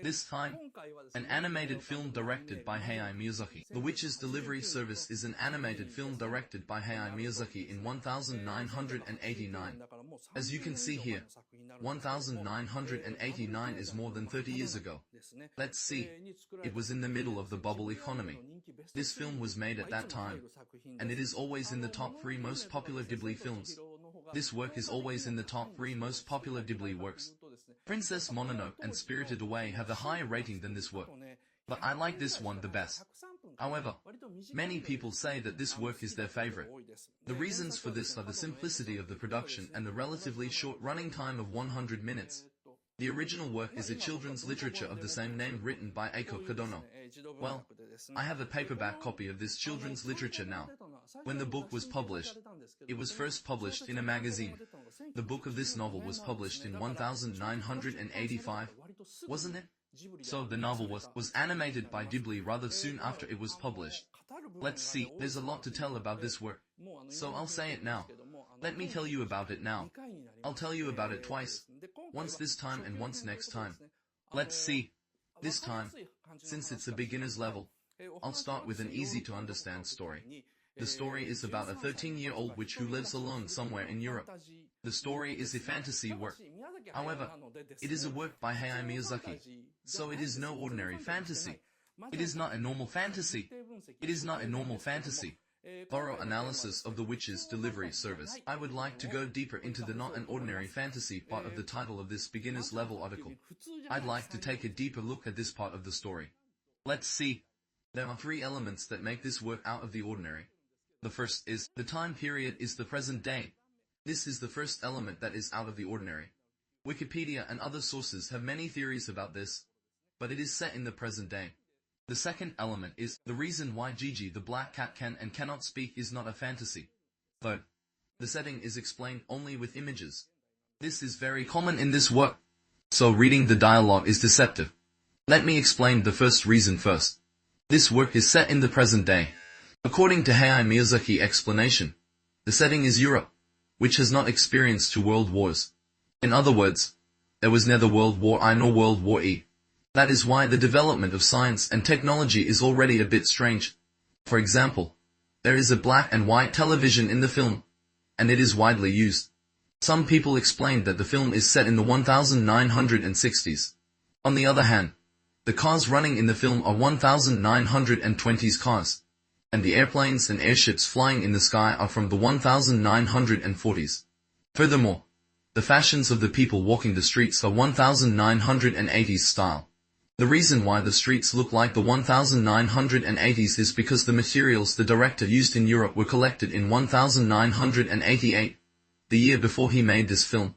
This time, an animated film directed by Hayao Miyazaki. The Witch's Delivery Service is an animated film directed by Hayao Miyazaki in 1989. As you can see here, 1989 is more than 30 years ago. Let's see. It was in the middle of the bubble economy. This film was made at that time, and it is always in the top 3 most popular Ghibli films. This work is always in the top 3 most popular Ghibli works. Princess Mononoke and Spirited Away have a higher rating than this work, but I like this one the best. However, many people say that this work is their favorite. The reasons for this are the simplicity of the production and the relatively short running time of 100 minutes. The original work is a children's literature of the same name written by Eiko Kodono. Well, I have a paperback copy of this children's literature now. When the book was published, it was first published in a magazine. The book of this novel was published in 1985, wasn't it? So the novel was animated by Ghibli rather soon after it was published. Let's see, there's a lot to tell about this work. So I'll say it now. Let me tell you about it now. I'll tell you about it twice. Once this time and once next time. Let's see. This time, since it's a beginner's level, I'll start with an easy to understand story. The story is about a 13-year-old witch who lives alone somewhere in Europe. The story is a fantasy work. However, it is a work by Hayao Miyazaki, so it is no ordinary fantasy. It is not a normal fantasy. It is not a normal fantasy. Thorough analysis of the Witch's Delivery Service. I would like to go deeper into the not an ordinary fantasy part of the title of this beginner's level article. I'd like to take a deeper look at this part of the story. Let's see. There are 3 elements that make this work out of the ordinary. The first is, the time period is the present day. This is the first element that is out of the ordinary. Wikipedia and other sources have many theories about this, but it is set in the present day. The second element is, the reason why Gigi the black cat can and cannot speak is not a fantasy. Third, the setting is explained only with images. This is very common in this work, so reading the dialogue is deceptive. Let me explain the first reason first. This work is set in the present day. According to Hayao Miyazaki explanation, the setting is Europe, which has not experienced 2 world wars. In other words, there was neither World War I nor World War E. That is why the development of science and technology is already a bit strange. For example, there is a black and white television in the film, and it is widely used. Some people explained that the film is set in the 1960s. On the other hand, the cars running in the film are 1920s cars, and the airplanes and airships flying in the sky are from the 1940s. Furthermore, the fashions of the people walking the streets are 1980s style. The reason why the streets look like the 1980s is because the materials the director used in Europe were collected in 1988, the year before he made this film.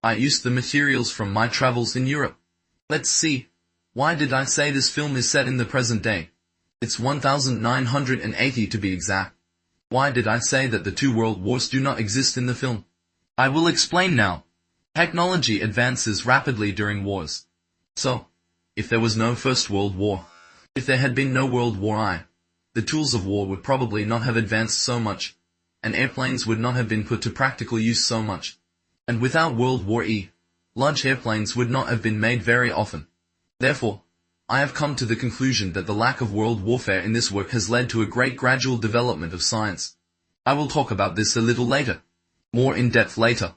I used the materials from my travels in Europe. Let's see. Why did I say this film is set in the present day? It's 1980 to be exact. Why did I say that the 2 world wars do not exist in the film? I will explain now. Technology advances rapidly during wars. So, if there was no First World War, if there had been no World War I, the tools of war would probably not have advanced so much, and airplanes would not have been put to practical use so much. And without World War E, large airplanes would not have been made very often. Therefore, I have come to the conclusion that the lack of world warfare in this work has led to a great gradual development of science. I will talk about this a little later. More in depth later.